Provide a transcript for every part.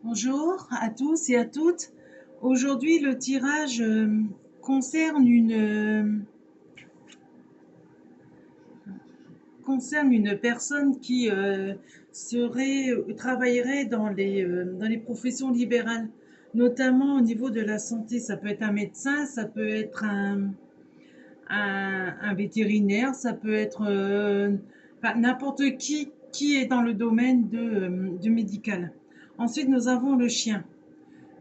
Bonjour à tous et à toutes. Aujourd'hui, le tirage concerne une personne qui travaillerait dans les professions libérales, notamment au niveau de la santé. Ça peut être un médecin, ça peut être un vétérinaire, ça peut être enfin, n'importe qui est dans le domaine du médical. Ensuite, nous avons le chien.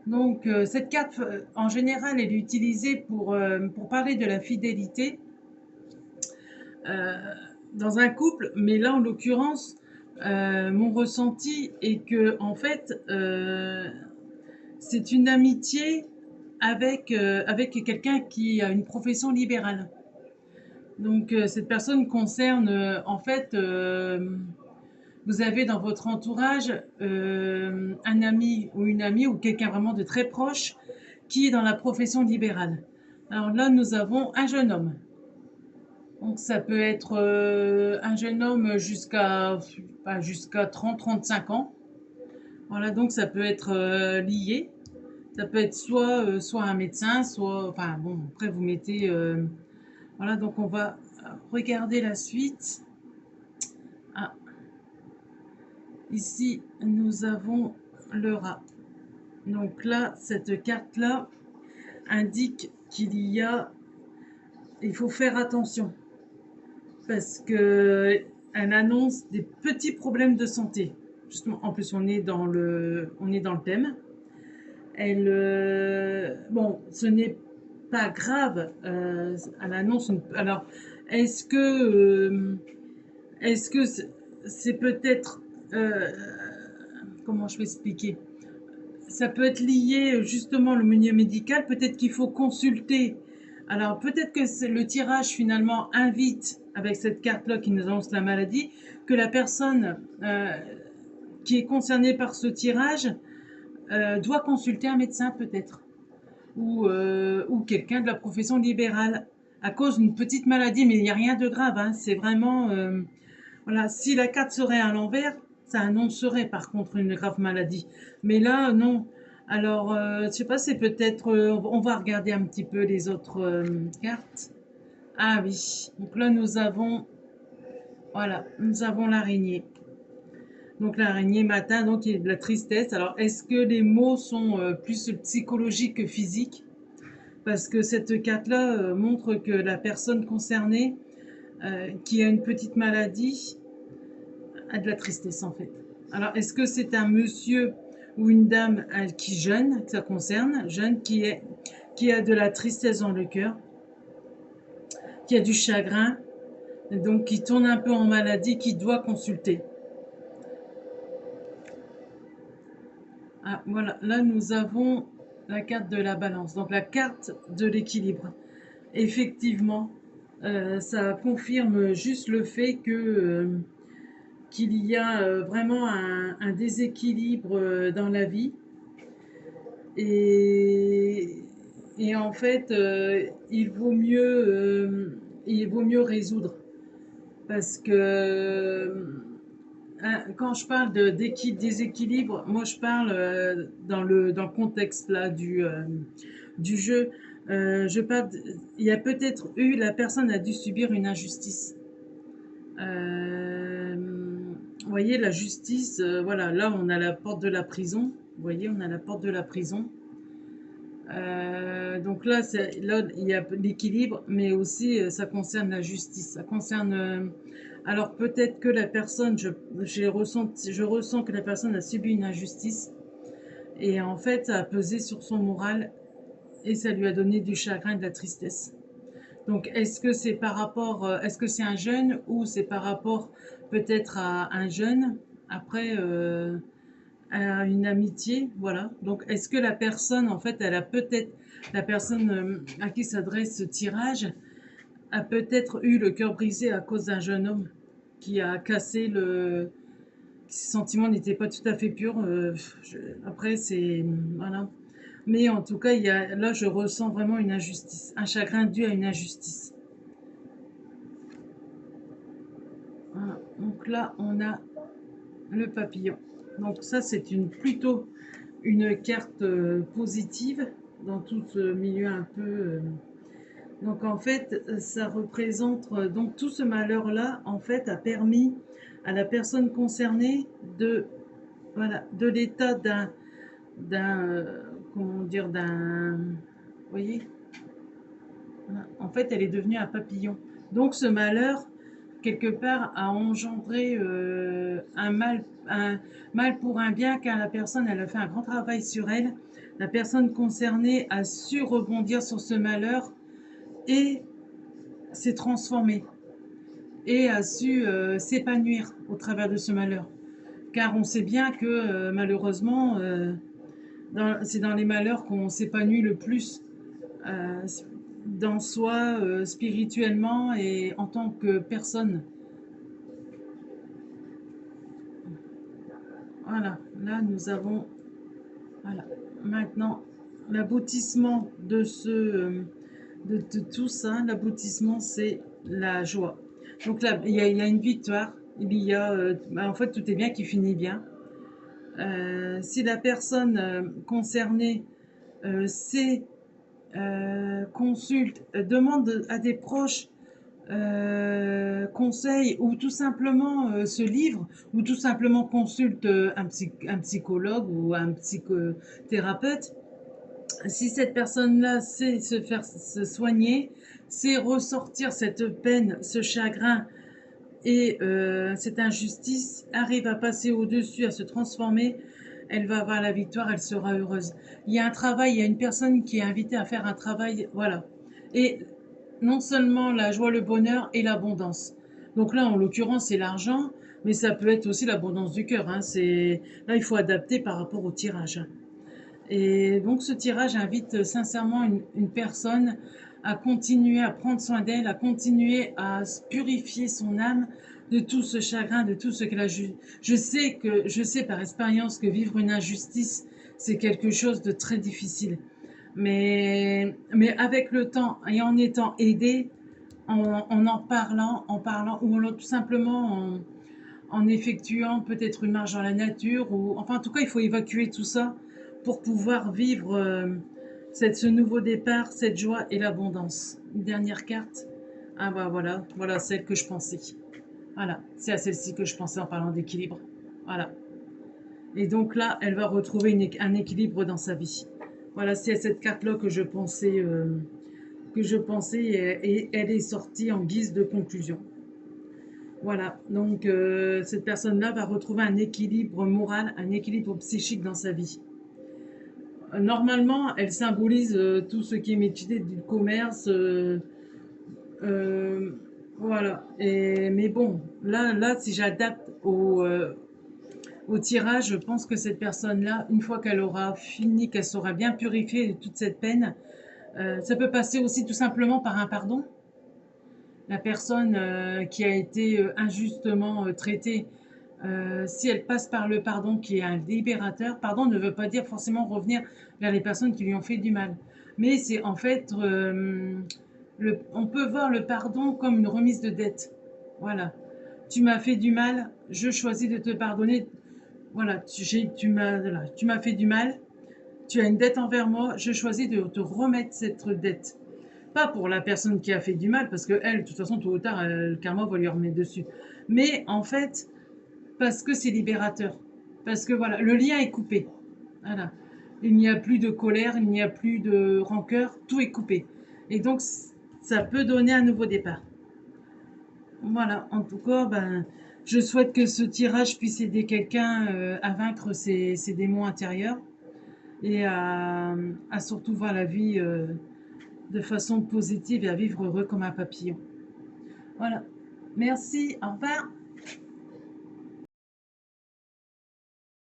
Donc, cette carte, en général, elle est utilisée pour parler de la fidélité euh, dans un couple, mais là, en l'occurrence, mon ressenti est que, en fait, c'est une amitié avec quelqu'un qui a une profession libérale. Donc, cette personne concerne, en fait, vous avez dans votre entourage un ami ou une amie ou quelqu'un vraiment de très proche qui est dans la profession libérale. Alors là, nous avons un jeune homme. Donc ça peut être un jeune homme jusqu'à 30-35 ans. Voilà, donc ça peut être lié. Ça peut être soit un médecin, soit... Enfin bon, après vous mettez... voilà, donc on va regarder la suite. Ah, ici, nous avons le rat. Donc là, cette carte-là indique il faut faire attention parce que elle annonce des petits problèmes de santé. Justement, en plus, on est dans le thème. Bon, ce n'est pas grave. Elle annonce alors, est-ce que, euh, est-ce que c'est peut-être, euh, comment je vais expliquer? Ça peut être lié justement au milieu médical. Peut-être qu'il faut consulter. Alors peut-être que le tirage finalement invite, avec cette carte-là qui nous annonce la maladie, que la personne qui est concernée par ce tirage doit consulter un médecin peut-être, ou quelqu'un de la profession libérale à cause d'une petite maladie, mais il n'y a rien de grave. Hein, c'est vraiment... voilà, si la carte serait à l'envers, ça annoncerait par contre une grave maladie. Mais là, non. Alors, je sais pas, c'est peut-être... on va regarder un petit peu les autres cartes. Ah oui, donc là nous avons... Voilà, nous avons l'araignée. Donc l'araignée matin, donc il y a de la tristesse. Alors, est-ce que les mots sont plus psychologiques que physiques? Parce que cette carte-là montre que la personne concernée, qui a une petite maladie, a de la tristesse en fait. Alors, est-ce que c'est un monsieur ou une dame qui jeûne, que ça concerne, jeûne, qui a de la tristesse dans le cœur, qui a du chagrin, donc qui tourne un peu en maladie, qui doit consulter. Ah, voilà, là nous avons la carte de la balance, donc la carte de l'équilibre. Effectivement, ça confirme juste le fait que qu'il y a vraiment un déséquilibre dans la vie et, et en fait il vaut mieux résoudre parce que quand je parle de déséquilibre, moi je parle dans le contexte là du jeu. Je parle, il y a peut-être eu, la personne a dû subir une injustice. Euh, vous voyez, la justice, voilà, là on a la porte de la prison. Vous voyez, on a la porte de la prison. Donc là, il y a l'équilibre, mais aussi ça concerne la justice. Ça concerne. Alors peut-être que la personne, je ressens que la personne a subi une injustice et en fait ça a pesé sur son moral et ça lui a donné du chagrin et de la tristesse. Donc, est-ce que c'est un jeune ou c'est par rapport peut-être à un jeune après à une amitié, voilà. Donc, est-ce que la personne, en fait, la personne à qui s'adresse ce tirage a peut-être eu le cœur brisé à cause d'un jeune homme qui a cassé le, ses sentiments n'étaient pas tout à fait purs. Après, c'est voilà. Mais en tout cas, là, je ressens vraiment une injustice, un chagrin dû à une injustice. Voilà. Donc là, on a le papillon. Donc ça, c'est une plutôt une carte positive dans tout ce milieu un peu. Donc en fait, ça représente donc tout ce malheur-là, en fait, a permis à la personne concernée de voilà de l'état d'un comment dire d'un vous voyez. Voilà. En fait, elle est devenue un papillon. Donc ce malheur, quelque part, a engendré un mal pour un bien, car la personne, elle a fait un grand travail sur elle. La personne concernée a su rebondir sur ce malheur et s'est transformée et a su s'épanouir au travers de ce malheur. Car on sait bien que malheureusement, c'est dans les malheurs qu'on s'épanouit le plus. Euh, dans soi, spirituellement et en tant que personne. Voilà, là nous avons voilà, maintenant l'aboutissement de de tout ça. L'aboutissement, c'est la joie. Donc là, il y a une victoire. Il y a, en fait, tout est bien qui finit bien. Si la personne concernée sait consulte, demande à des proches conseil ou tout simplement se livre ou tout simplement consulte un psychologue ou un psychothérapeute, si cette personne-là sait se faire se soigner, sait ressortir cette peine, ce chagrin et cette injustice, arrive à passer au-dessus, à se transformer, elle va avoir la victoire, elle sera heureuse. Il y a un travail, il y a une personne qui est invitée à faire un travail, voilà. Et non seulement la joie, le bonheur et l'abondance. Donc là, en l'occurrence, c'est l'argent, mais ça peut être aussi l'abondance du cœur. Hein. Là, il faut adapter par rapport au tirage. Et donc, ce tirage invite sincèrement une personne à continuer à prendre soin d'elle, à continuer à purifier son âme de tout ce chagrin, de tout ce qu'elle a. Je sais par expérience que vivre une injustice, c'est quelque chose de très difficile. Mais avec le temps et en étant aidé, en parlant, ou tout simplement en effectuant peut-être une marche dans la nature, ou enfin en tout cas il faut évacuer tout ça pour pouvoir vivre ce nouveau départ, cette joie et l'abondance. Une dernière carte. Ah bah voilà, voilà celle que je pensais. Voilà, c'est à celle-ci que je pensais en parlant d'équilibre. Voilà. Et donc là, elle va retrouver un équilibre dans sa vie. Voilà, c'est à cette carte-là que je pensais et elle est sortie en guise de conclusion. Voilà, donc cette personne-là va retrouver un équilibre moral, un équilibre psychique dans sa vie. Normalement, elle symbolise tout ce qui est métier du commerce, euh, voilà. Mais bon, là, si j'adapte au tirage, je pense que cette personne-là, une fois qu'elle aura fini, qu'elle sera bien purifiée de toute cette peine, ça peut passer aussi tout simplement par un pardon. La personne qui a été injustement traitée, si elle passe par le pardon qui est un libérateur, pardon ne veut pas dire forcément revenir vers les personnes qui lui ont fait du mal. Mais c'est en fait, on peut voir le pardon comme une remise de dette. Voilà. Tu m'as fait du mal, je choisis de te pardonner. Voilà, voilà, tu m'as fait du mal, tu as une dette envers moi, je choisis de te remettre cette dette. Pas pour la personne qui a fait du mal, parce que elle, de toute façon, tôt ou tard, le karma va lui remettre dessus. Mais en fait, parce que c'est libérateur. Parce que voilà, le lien est coupé. Voilà. Il n'y a plus de colère, il n'y a plus de rancœur, tout est coupé. Et donc, ça peut donner un nouveau départ. Voilà, en tout cas, ben, je souhaite que ce tirage puisse aider quelqu'un à vaincre ses démons intérieurs et à surtout voir la vie de façon positive et à vivre heureux comme un papillon. Voilà. Merci, au revoir.